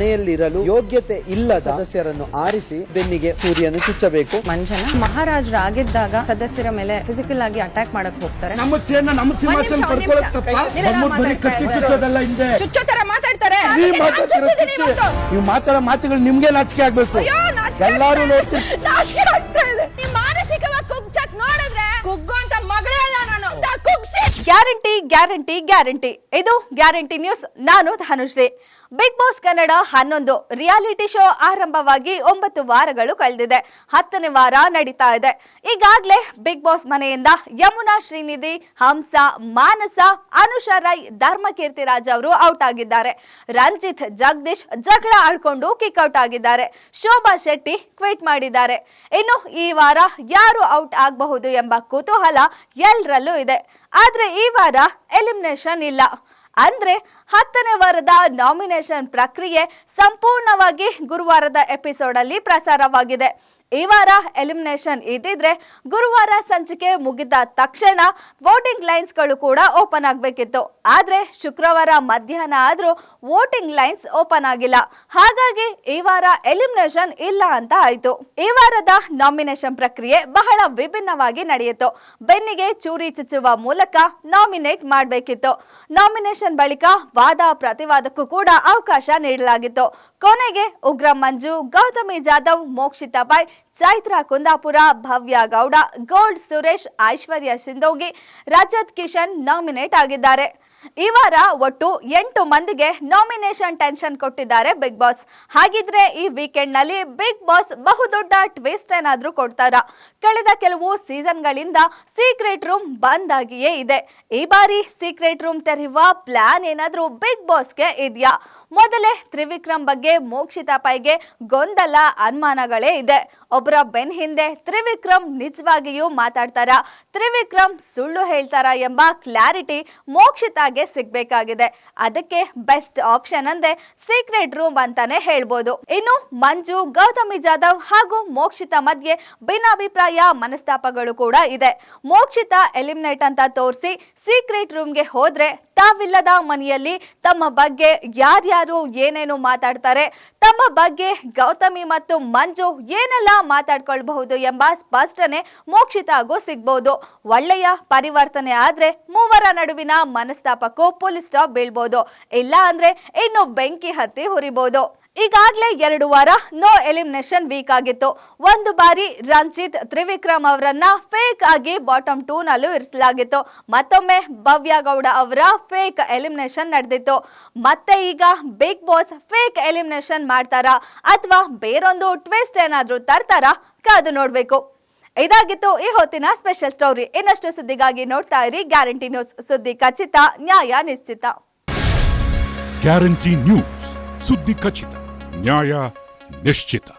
ಮನೆಯಲ್ಲಿರಲು ಯೋಗ್ಯತೆ ಇಲ್ಲದ ಸದಸ್ಯರನ್ನು ಆರಿಸಿ ಬೆನ್ನಿಗೆ ಚೂರಿಯನ್ನು ಚುಚ್ಚಬೇಕು. ಮಂಜನ ಮಹಾರಾಜರಾಗಿದ್ದಾಗ ಸದಸ್ಯರ ಮೇಲೆ ಫಿಸಿಕಲ್ ಆಗಿ ಅಟ್ಯಾಕ್ ಮಾಡಕ್ ಹೋಗ್ತಾರೆ. ಮಾತಾಡ್ತಾರೆ. ನೀವು ಮಾತಾಡೋ ಮಾತುಗಳು ನಿಮ್ಗೆ ನಾಚಿಕೆ ಆಗ್ಬೇಕು. ಎಲ್ಲಾರು ಮಾನಸಿಕವಾಗಿ ಕುಗ್ಸಕ್ ನೋಡಿದ್ರೆ ಕುಗ್ಗುವಂತ ಮಗಳೇ ಅಲ್ಲ ನಾನು. Guarantee guarantee guarantee. ಇದು ಗ್ಯಾರಂಟಿ ನ್ಯೂಸ್. ನಾನು Dhanushree. Bigg Boss Kannada 11 reality show ಆರಂಭವಾಗಿ 9 ವಾರಗಳು ಕಳೆದಿದೆ. 10ನೇ ವಾರ ನಡೀತಾ ಇದೆ. ಈಗಾಗಲೇ ಬಿಗ್ ಬಾಸ್ ಮನೆಯಿಂದ ಯಮುನಾ, ಶ್ರೀನಿಧಿ, ಹಂಸ, ಮಾನಸ, ಅನುಷಾ ರೈ, ಧರ್ಮಕೀರ್ತಿ ರಾಜ್ ಅವರು ಔಟ್ ಆಗಿದ್ದಾರೆ. ರಂಜಿತ್, ಜಗದೀಶ್ ಜಗಳ ಆಡ್ಕೊಂಡು ಕಿಕ್ಔಟ್ ಆಗಿದ್ದಾರೆ. ಶೋಭಾ ಶೆಟ್ಟಿ ಕ್ವಿಟ್ ಮಾಡಿದ್ದಾರೆ. ಇನ್ನು ಈ ವಾರ ಯಾರು ಔಟ್ ಆಗಬಹುದು ಎಂಬ ಕುತೂಹಲ ಎಲ್ಲರಲ್ಲೂ ಇದೆ. ಆದ್ರೆ ಈ ವಾರ ಎಲಿಮಿನೇಷನ್ ಇಲ್ಲ. ಅಂದ್ರೆ 10ನೇ ವಾರದ ನಾಮಿನೇಷನ್ ಪ್ರಕ್ರಿಯೆ ಸಂಪೂರ್ಣವಾಗಿ ಗುರುವಾರದ ಎಪಿಸೋಡ್ ಅಲ್ಲಿ ಪ್ರಸಾರವಾಗಿದೆ. ಈ ವಾರ ಎಲಿಮಿನೇಷನ್ ಇದ್ದಿದ್ರೆ ಗುರುವಾರ ಸಂಚಿಕೆ ಮುಗಿದ ತಕ್ಷಣ ವೋಟಿಂಗ್ ಲೈನ್ಸ್ ಗಳು ಕೂಡ ಓಪನ್ ಆಗಬೇಕಿತ್ತು. ಆದ್ರೆ ಶುಕ್ರವಾರ ಮಧ್ಯಾಹ್ನ ಆದ್ರೂ ವೋಟಿಂಗ್ ಲೈನ್ಸ್ ಓಪನ್ ಆಗಿಲ್ಲ. ಹಾಗಾಗಿ ಈ ವಾರ ಎಲಿಮಿನೇಷನ್ ಇಲ್ಲ ಅಂತ ಆಯ್ತು. ಈ ವಾರದ ನಾಮಿನೇಷನ್ ಪ್ರಕ್ರಿಯೆ ಬಹಳ ವಿಭಿನ್ನವಾಗಿ ನಡೆಯಿತು. ಬೆನ್ನಿಗೆ ಚೂರಿ ಚುಚ್ಚುವ ಮೂಲಕ ನಾಮಿನೇಟ್ ಮಾಡಬೇಕಿತ್ತು. ನಾಮಿನೇಷನ್ ಬಳಿಕ ವಾದ ಪ್ರತಿವಾದಕ್ಕೂ ಕೂಡ ಅವಕಾಶ ನೀಡಲಾಗಿತ್ತು. ಕೊನೆಗೆ ಉಗ್ರ ಮಂಜು, ಗೌತಮಿ ಜಾಧವ್, ಮೋಕ್ಷಿತಾ ಪೈ, ಚೈತ್ರಾ ಕುಂದಾಪುರ, ಭವ್ಯ ಗೌಡ, ಗೋಲ್ಡ್ ಸುರೇಶ್, ಐಶ್ವರ್ಯ ಸಿಂಧೋಗಿ, ರಜತ್ ಕಿಶನ್ ನಾಮಿನೇಟ್ ಆಗಿದ್ದಾರೆ. ಈ ವಾರ ಒಟ್ಟು 8 ಮಂದಿಗೆ ನಾಮಿನೇಷನ್ ಟೆನ್ಷನ್ ಕೊಟ್ಟಿದ್ದಾರೆ ಬಿಗ್ ಬಾಸ್. ಹಾಗಿದ್ರೆ ಈ ವೀಕೆಂಡ್ ನಲ್ಲಿ ಬಿಗ್ ಬಾಸ್ ಬಹುದೊಡ್ಡ ಟ್ವಿಸ್ಟ್ ಏನಾದ್ರೂ ಕೊಡ್ತಾರಾ? ಕಳೆದ ಕೆಲವು ಸೀಸನ್ಗಳಿಂದ ಸೀಕ್ರೆಟ್ ರೂಮ್ ಬಂದ್ ಆಗಿಯೇ ಇದೆ. ಈ ಬಾರಿ ಸೀಕ್ರೆಟ್ ರೂಮ್ ತೆರೆಯುವ ಪ್ಲಾನ್ ಏನಾದ್ರೂ ಬಿಗ್ ಬಾಸ್ಗೆ ಇದೆಯಾ? ಮೊದಲೇ ತ್ರಿವಿಕ್ರಮ್ ಬಗ್ಗೆ ಮೋಕ್ಷಿತಾ ಪೈಗೆ ಗೊಂದಲ, ಅನುಮಾನಗಳೇ ಇದೆ. ಒಬ್ಬರ ಬೆನ್ ಹಿಂದೆ ತ್ರಿವಿಕ್ರಮ್ ನಿಜವಾಗಿಯೂ ಮಾತಾಡ್ತಾರಾ, ತ್ರಿವಿಕ್ರಮ್ ಸುಳ್ಳು ಹೇಳ್ತಾರಾ ಎಂಬ ಕ್ಲಾರಿಟಿ ಮೋಕ್ಷಿತಾಗೆ ಸಿಗ್ಬೇಕಾಗಿದೆ. ಅದಕ್ಕೆ ಬೆಸ್ಟ್ ಆಪ್ಷನ್ ಅಂದ್ರೆ ಸೀಕ್ರೆಟ್ ರೂಮ್ ಅಂತಾನೆ ಹೇಳ್ಬೋದು. ಇನ್ನು ಮಂಜು, ಗೌತಮಿ ಜಾಧವ್ ಹಾಗೂ ಮೋಕ್ಷಿತಾ ಮಧ್ಯೆ ಭಿನ್ನಾಭಿಪ್ರಾಯ, ಮನಸ್ತಾಪಗಳು ಕೂಡ ಇದೆ. ಮೋಕ್ಷಿತಾ ಎಲಿಮಿನೇಟ್ ಅಂತ ತೋರಿಸಿ ಸೀಕ್ರೆಟ್ ರೂಮ್ಗೆ ಹೋದ್ರೆ ತಾವಿಲ್ಲದ ಮನೆಯಲ್ಲಿ ತಮ್ಮ ಬಗ್ಗೆ ಯಾರ್ಯಾರು ಏನೇನು ಮಾತಾಡ್ತಾರೆ, ತಮ್ಮ ಬಗ್ಗೆ ಗೌತಮಿ ಮತ್ತು ಮಂಜು ಏನೆಲ್ಲ ಮಾತಾಡ್ಕೊಳ್ಬಹುದು ಎಂಬ ಸ್ಪಷ್ಟನೆ ಮೋಕ್ಷಿತಾಗೂ ಸಿಗ್ಬಹುದು. ಒಳ್ಳೆಯ ಪರಿವರ್ತನೆ ಆದ್ರೆ ಮೂವರ ನಡುವಿನ ಮನಸ್ತಾಪಕ್ಕೂ ಫುಲ್ ಸ್ಟಾಪ್ ಬೀಳ್ಬಹುದು. ಇಲ್ಲ ಅಂದ್ರೆ ಇನ್ನು ಬೆಂಕಿ ಹತ್ತಿ ಹುರಿಬಹುದು. ಈಗಾಗಲೇ 2 ವಾರ ನೋ ಎಲಿಮಿನೇಷನ್ ವೀಕ್ ಆಗಿತ್ತು. ಒಂದು ಬಾರಿ ರಂಜಿತ್, ತ್ರಿವಿಕ್ರಮ್ ಅವರನ್ನ ಫೇಕ್ ಆಗಿ ಬಾಟಮ್ 2 ನಲ್ಲೂ ಇರಿಸಲಾಗಿತ್ತು. ಮತ್ತೊಮ್ಮೆ ಭವ್ಯ ಗೌಡ ಅವರ ಫೇಕ್ ಎಲಿಮಿನೇಷನ್ ನಡೆದಿತ್ತು. ಮತ್ತೆ ಈಗ ಬಿಗ್ ಬಾಸ್ ಫೇಕ್ ಎಲಿಮಿನೇಷನ್ ಮಾಡ್ತಾರಾ ಅಥವಾ ಬೇರೊಂದು ಟ್ವಿಸ್ಟ್ ಏನಾದ್ರೂ ತರ್ತಾರಾ? ಕಾದು ನೋಡ್ಬೇಕು. ಇದಾಗಿತ್ತು ಈ ಹೊತ್ತಿನ ಸ್ಪೆಷಲ್ ಸ್ಟೋರಿ. ಇನ್ನಷ್ಟು ಸುದ್ದಿಗಾಗಿ ನೋಡ್ತಾ ಇರಿ ಗ್ಯಾರಂಟಿ ನ್ಯೂಸ್. ಸುದ್ದಿ ಖಚಿತ, ನ್ಯಾಯ ನಿಶ್ಚಿತ. ಗ್ಯಾರಂಟಿ ನ್ಯೂಸ್, ಸುದ್ದಿ ಖಚಿತ, ನ್ಯಾಯ ನಿಶ್ಚಿತ.